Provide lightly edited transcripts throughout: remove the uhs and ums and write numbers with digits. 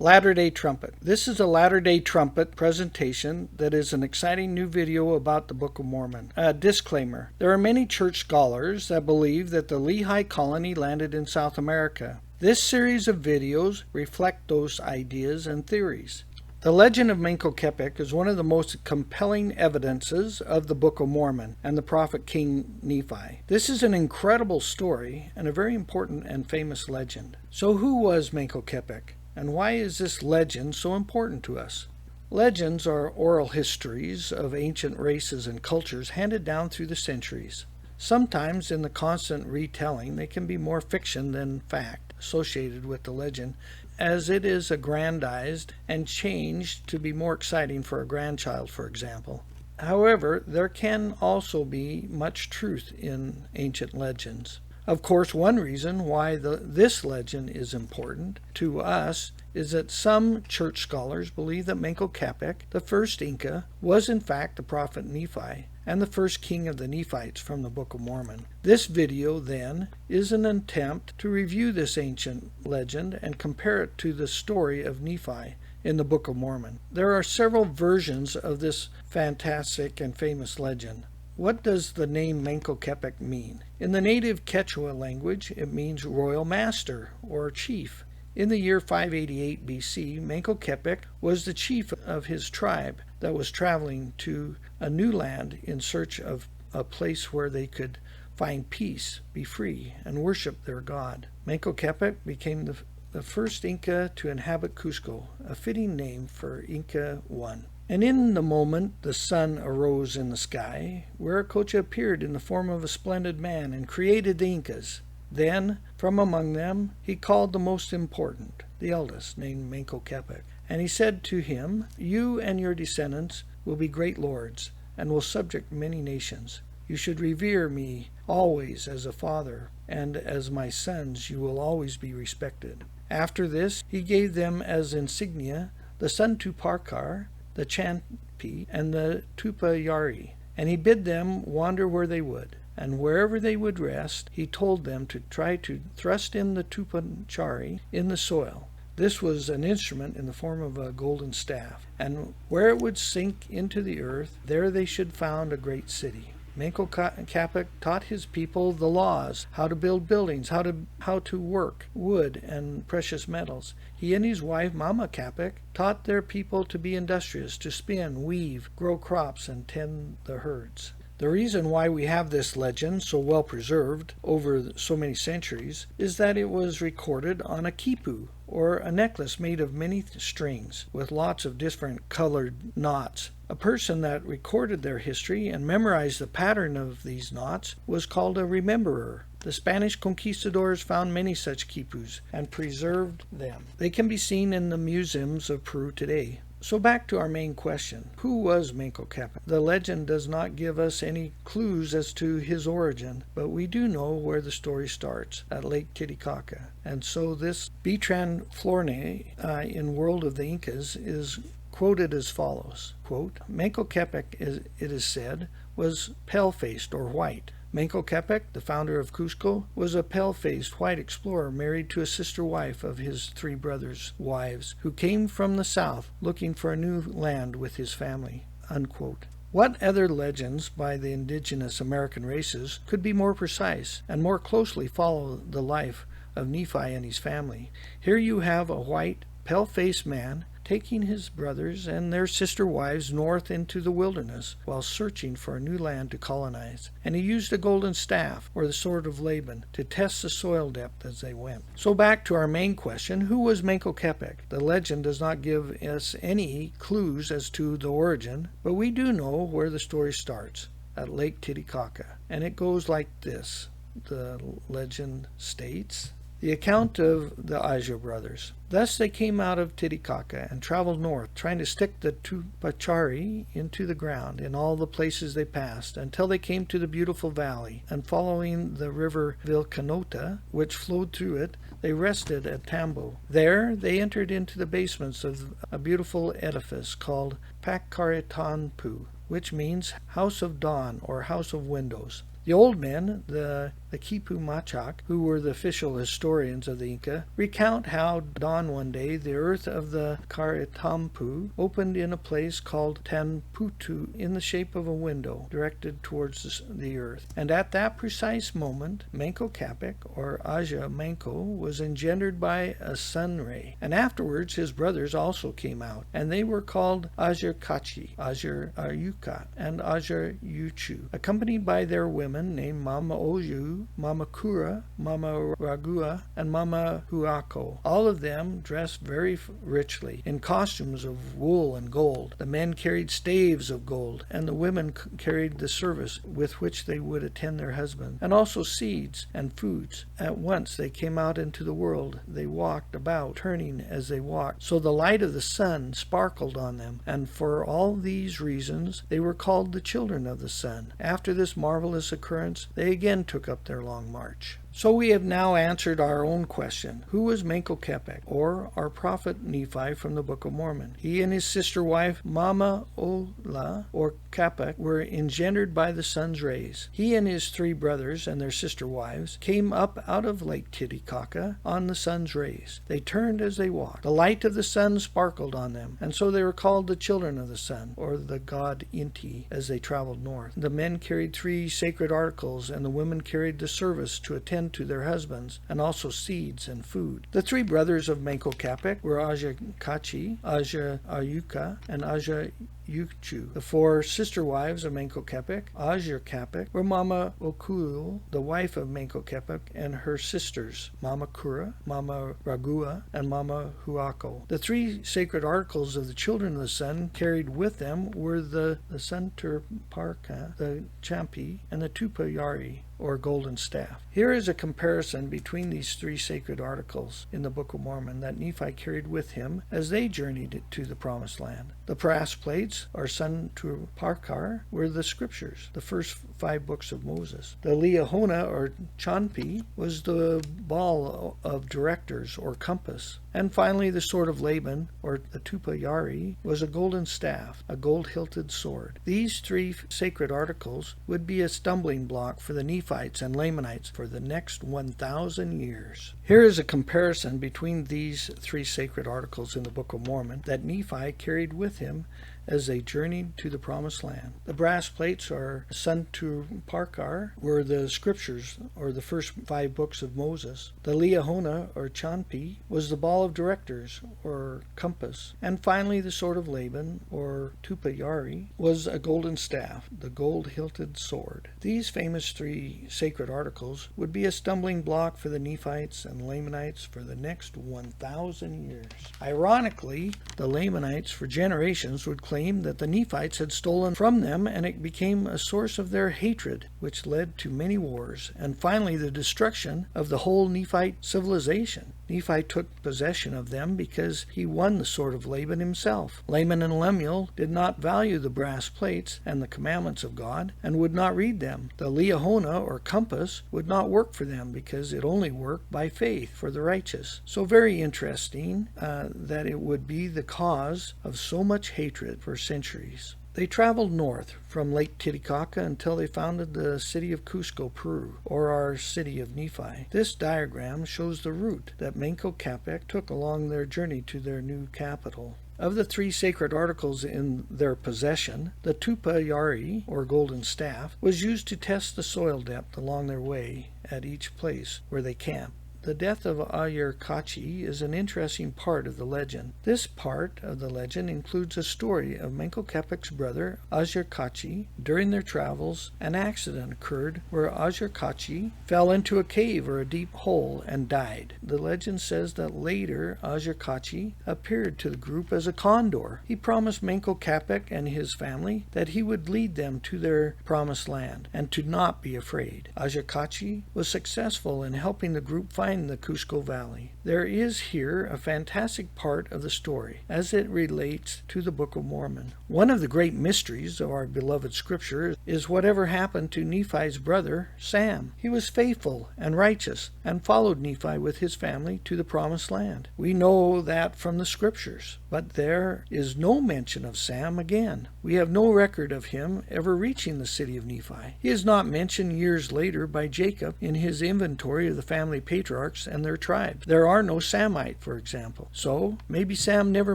Latter-day Trumpet. This is a Latter-day Trumpet presentation that is an exciting new video about the Book of Mormon. Disclaimer. There are many church scholars that believe that the Lehigh colony landed in South America. This series of videos reflect those ideas and theories. The legend of Manco Capac is one of the most compelling evidences of the Book of Mormon and the prophet King Nephi. This is an incredible story and a very important and famous legend. So who was Manco Capac? And why is this legend so important to us? Legends are oral histories of ancient races and cultures handed down through the centuries. Sometimes in the constant retelling, they can be more fiction than fact associated with the legend, as it is aggrandized and changed to be more exciting for a grandchild, for example. However, there can also be much truth in ancient legends. Of course, one reason why this legend is important to us is that some church scholars believe that Manco Capac, the first Inca, was in fact the prophet Nephi and the first king of the Nephites from the Book of Mormon. This video, then, is an attempt to review this ancient legend and compare it to the story of Nephi in the Book of Mormon. There are several versions of this fantastic and famous legend. What does the name Manco Capac mean? In the native Quechua language, it means royal master or chief. In the year 588 BC, Manco Capac was the chief of his tribe that was traveling to a new land in search of a place where they could find peace, be free, and worship their god. Manco Capac became the first Inca to inhabit Cusco, a fitting name for Inca I. And in the moment the sun arose in the sky, Viracocha appeared in the form of a splendid man and created the Incas. Then, from among them, he called the most important, the eldest, named Manco Capac. And he said to him, "You and your descendants will be great lords, and will subject many nations. You should revere me always as a father, and as my sons you will always be respected." After this, he gave them as insignia the Sun Tuparkar, the Champi, and the Tupayari, and he bid them wander where they would. And wherever they would rest, he told them to try to thrust in the Tupachari in the soil. This was an instrument in the form of a golden staff, and where it would sink into the earth, there they should found a great city. Manco Capac taught his people the laws, how to build buildings, how to work wood and precious metals. He and his wife, Mama Capac, taught their people to be industrious, to spin, weave, grow crops, and tend the herds. The reason why we have this legend so well preserved over so many centuries is that it was recorded on a quipu, or a necklace made of many strings with lots of different colored knots. A person that recorded their history and memorized the pattern of these knots was called a rememberer. The Spanish conquistadors found many such quipus and preserved them. They can be seen in the museums of Peru today. So back to our main question. Who was Manco Capac? The legend does not give us any clues as to his origin, but we do know where the story starts, at Lake Titicaca. And so this Bertrand Flornay in World of the Incas is quoted as follows, quote, "Manco Capac, it is said, was pale-faced or white. Manco Capac, the founder of Cusco, was a pale-faced white explorer married to a sister wife of his three brothers' wives, who came from the south looking for a new land with his family." Unquote. What other legends by the indigenous American races could be more precise and more closely follow the life of Nephi and his family? Here you have a white, pale-faced man taking his brothers and their sister wives north into the wilderness while searching for a new land to colonize. And he used a golden staff, or the sword of Laban, to test the soil depth as they went. So back to our main question, who was Manco Capac? The legend does not give us any clues as to the origin, but we do know where the story starts, at Lake Titicaca. And it goes like this. The legend states, the account of the Aja brothers. Thus they came out of Titicaca and traveled north, trying to stick the Tupachari into the ground in all the places they passed, until they came to the beautiful valley, and following the river Vilcanota, which flowed through it, they rested at Tambo. There they entered into the basements of a beautiful edifice called Pakaritanpu, which means house of dawn or house of windows. The old men, the the Quipu Machac, who were the official historians of the Inca, recount how dawn one day the earth of the Caritampu opened in a place called Tanputu in the shape of a window directed towards the earth. And at that precise moment, Manco Capac, or Aja Manco, was engendered by a sun ray. And afterwards his brothers also came out, and they were called Aja Kachi, Aja Ayuka, and Aja Yuchu, accompanied by their women named Mama Oju, Mama Kura, Mama Ragua, and Mama Huako, all of them dressed very richly in costumes of wool and gold. The men carried staves of gold, and the women carried the service with which they would attend their husbands, and also seeds and foods. At once they came out into the world. They walked about, turning as they walked, so the light of the sun sparkled on them, and for all these reasons they were called the children of the sun. After this marvelous occurrence, they again took up their long march. So we have now answered our own question. Who was Manco Capac, or our prophet Nephi from the Book of Mormon? He and his sister wife Mama Ola, or Cápac, were engendered by the sun's rays. He and his 3 brothers and their sister wives came up out of Lake Titicaca on the sun's rays. They turned as they walked. The light of the sun sparkled on them, and so they were called the children of the sun, or the god Inti, as they traveled north. The men carried 3 sacred articles, and the women carried the service to attend to their husbands, and also seeds and food. The 3 brothers of Manco Capac were Aja Kachi, Aja Ayuka, and Aja Yuchu. The 4 sister wives of Manco Capac, Aja Capac, were Mama Okul, the wife of Manco Capac, and her sisters, Mama Kura, Mama Ragua, and Mama Huako. The 3 sacred articles of the children of the sun carried with them were the Santurparka, the Champi, and the Tupayari, or golden staff. Here is a comparison between these 3 sacred articles in the Book of Mormon that Nephi carried with him as they journeyed to the Promised Land. The brass plates, or Santurparkar, were the scriptures, the first 5 books of Moses. The Liahona, or Chanpi, was the ball of directors, or compass. And finally, the sword of Laban, or the Tupayari, was a golden staff, a gold-hilted sword. These 3 sacred articles would be a stumbling block for the Nephites and Lamanites for the next 1,000 years. Here is a comparison between these 3 sacred articles in the Book of Mormon that Nephi carried with him as they journeyed to the Promised Land. The brass plates, or Santurparkar, were the scriptures, or the first 5 books of Moses. The Liahona, or Chanpi, was the ball of directors, or compass. And finally, the sword of Laban, or Tupayari, was a golden staff, the gold-hilted sword. These famous 3 sacred articles would be a stumbling block for the Nephites and Lamanites for the next 1,000 years. Ironically, the Lamanites for generations would claim that the Nephites had stolen from them, and it became a source of their hatred, which led to many wars, and finally the destruction of the whole Nephite civilization. Nephi took possession of them because he won the sword of Laban himself. Laman and Lemuel did not value the brass plates and the commandments of God, and would not read them. The Liahona, or compass, would not work for them because it only worked by faith for the righteous. So very interesting that it would be the cause of so much hatred for centuries. They traveled north from Lake Titicaca until they founded the city of Cusco, Peru, or our city of Nephi. This diagram shows the route that Manco Capac took along their journey to their new capital. Of the 3 sacred articles in their possession, the Tupayari, or golden staff, was used to test the soil depth along their way at each place where they camped. The death of Ayar Kachi is an interesting part of the legend. This part of the legend includes a story of Manco Capac's brother, Ayar Kachi. During their travels, an accident occurred where Ayar Kachi fell into a cave or a deep hole and died. The legend says that later Ayar Kachi appeared to the group as a condor. He promised Manco Capac and his family that he would lead them to their promised land and to not be afraid. Ayar Kachi was successful in helping the group find find the Cusco Valley. There is here a fantastic part of the story as it relates to the Book of Mormon. One of the great mysteries of our beloved scripture is whatever happened to Nephi's brother Sam. He was faithful and righteous and followed Nephi with his family to the promised land. We know that from the scriptures, but there is no mention of Sam again. We have no record of him ever reaching the city of Nephi. He is not mentioned years later by Jacob in his inventory of the family patriarchs and their tribes. There are no Samite, for example. So maybe Sam never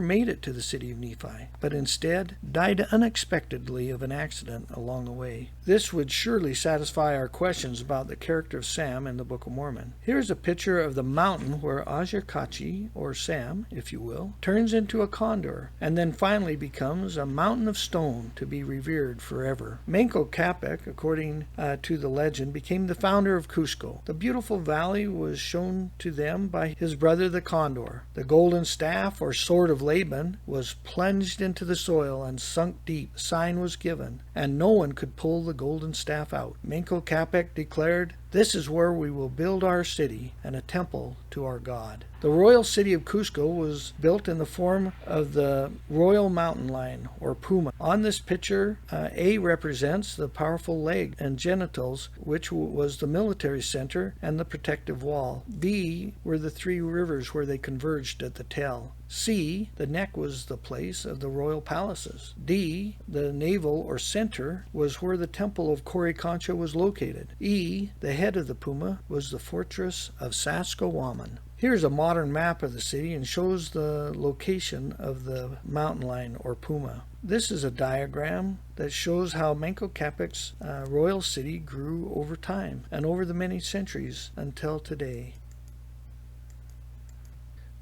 made it to the city of Nephi, but instead died unexpectedly of an accident along the way. This would surely satisfy our questions about the character of Sam in the Book of Mormon. Here's a picture of the mountain where Ajakachi, or Sam, if you will, turns into a condor, and then finally becomes a mountain of stone to be revered forever. Manco Capac, according to the legend, became the founder of Cusco. The beautiful valley was shown to them by his brother the condor. The golden staff, or sword of Laban, was plunged into the soil and sunk deep. A sign was given, and no one could pull the golden staff out. Manco Capac declared, "This is where we will build our city and a temple to our God." The royal city of Cusco was built in the form of the royal mountain lion, or puma. On this picture, A represents the powerful leg and genitals, which was the military center and the protective wall. B were the three rivers where they converged at the tail. C, the neck was the place of the royal palaces. D, the navel or center was where the temple of Coricancha was located. E, the head of the puma, was the fortress of Saskatchewan. Here's a modern map of the city and shows the location of the mountain lion or puma. This is a diagram that shows how Manco Capac's royal city grew over time and over the many centuries until today,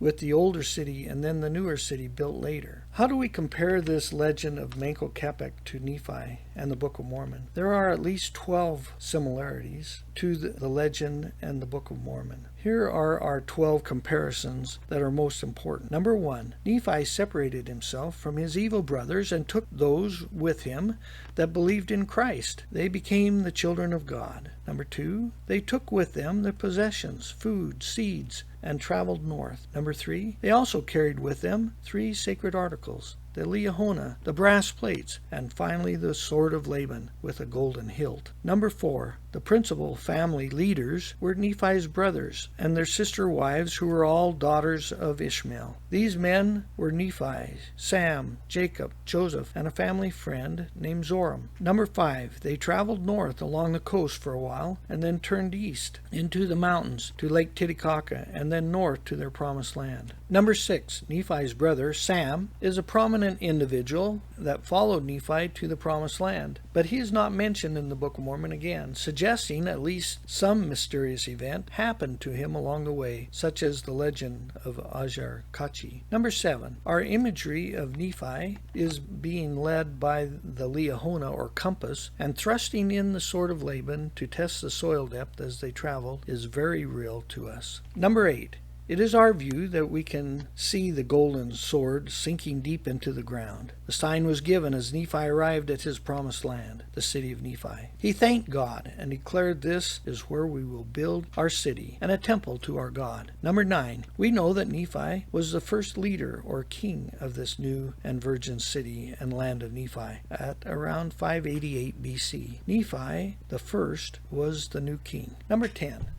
with the older city and then the newer city built later. How do we compare this legend of Manco Capac to Nephi and the Book of Mormon? There are at least 12 similarities to the legend and the Book of Mormon. Here are our 12 comparisons that are most important. Number 1, Nephi separated himself from his evil brothers and took those with him that believed in Christ. They became the children of God. Number 2, they took with them their possessions, food, seeds, and traveled north. Number 3, they also carried with them 3 sacred articles: the liahona, the brass plates, and finally the sword of Laban with a golden hilt. Number 4, the principal family leaders were Nephi's brothers and their sister wives, who were all daughters of Ishmael. These men were Nephi, Sam, Jacob, Joseph, and a family friend named Zoram. Number 5, they traveled north along the coast for a while and then turned east into the mountains to Lake Titicaca and then north to their promised land. Number 6, Nephi's brother Sam is a prominent individual that followed Nephi to the promised land, but he is not mentioned in the Book of Mormon again, suggesting at least some mysterious event happened to him along the way, such as the legend of Ajakachi. Number 7, our imagery of Nephi is being led by the liahona or compass, and thrusting in the sword of Laban to test the soil depth as they traveled is very real to us. Number 8, it is our view that we can see the golden sword sinking deep into the ground. The sign was given as Nephi arrived at his promised land, the city of Nephi. He thanked God and declared, "This is where we will build our city and a temple to our God." Number 9, we know that Nephi was the first leader or king of this new and virgin city and land of Nephi at around 588 BC. Nephi, the first, was the new king. Number 10,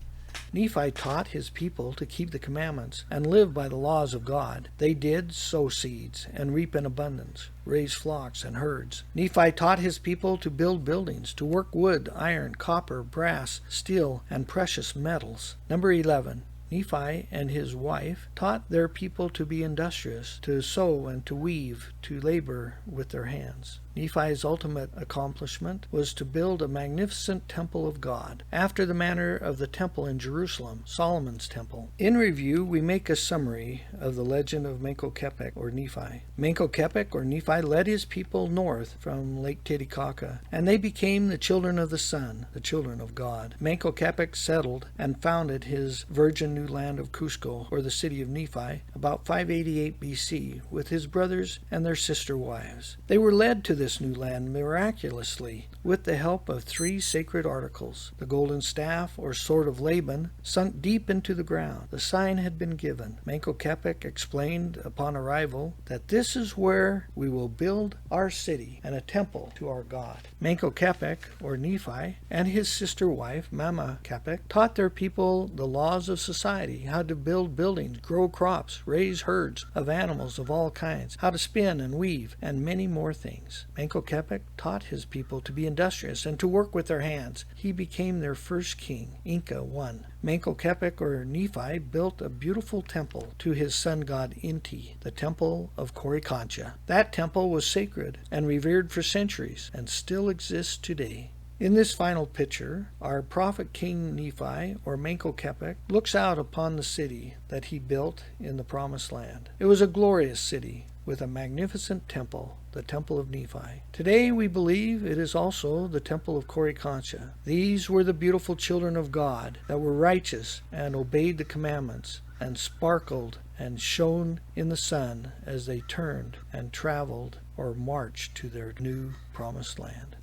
Nephi taught his people to keep the commandments and live by the laws of God. They did sow seeds and reap in abundance, raise flocks and herds. Nephi taught his people to build buildings, to work wood, iron, copper, brass, steel, and precious metals. Number 11, Nephi and his wife taught their people to be industrious, to sew and to weave, to labor with their hands. Nephi's ultimate accomplishment was to build a magnificent temple of God, after the manner of the temple in Jerusalem, Solomon's temple. In review, we make a summary of the legend of Manco Capac or Nephi. Manco Capac or Nephi led his people north from Lake Titicaca, and they became the children of the sun, the children of God. Manco Capac settled and founded his virgin new land of Cusco, or the city of Nephi, about 588 BC, with his brothers and their sister wives. They were led to this this new land miraculously with the help of 3 sacred articles. The golden staff, or sword of Laban, sunk deep into the ground. The sign had been given. Manco Capac explained upon arrival that this is where we will build our city and a temple to our God. Manco Capac, or Nephi, and his sister wife, Manco Capac, taught their people the laws of society, how to build buildings, grow crops, raise herds of animals of all kinds, how to spin and weave, and many more things. Manco Capac taught his people to be industrious and to work with their hands. He became their first king, Inca I. Manco Capac, or Nephi, built a beautiful temple to his sun god Inti, the temple of Coricancha. That temple was sacred and revered for centuries and still exists today. In this final picture, our prophet King Nephi, or Manco Capac, looks out upon the city that he built in the Promised Land. It was a glorious city with a magnificent temple, the Temple of Nephi. Today we believe it is also the Temple of Coricancha. These were the beautiful children of God that were righteous and obeyed the commandments and sparkled and shone in the sun as they turned and traveled or marched to their new Promised Land.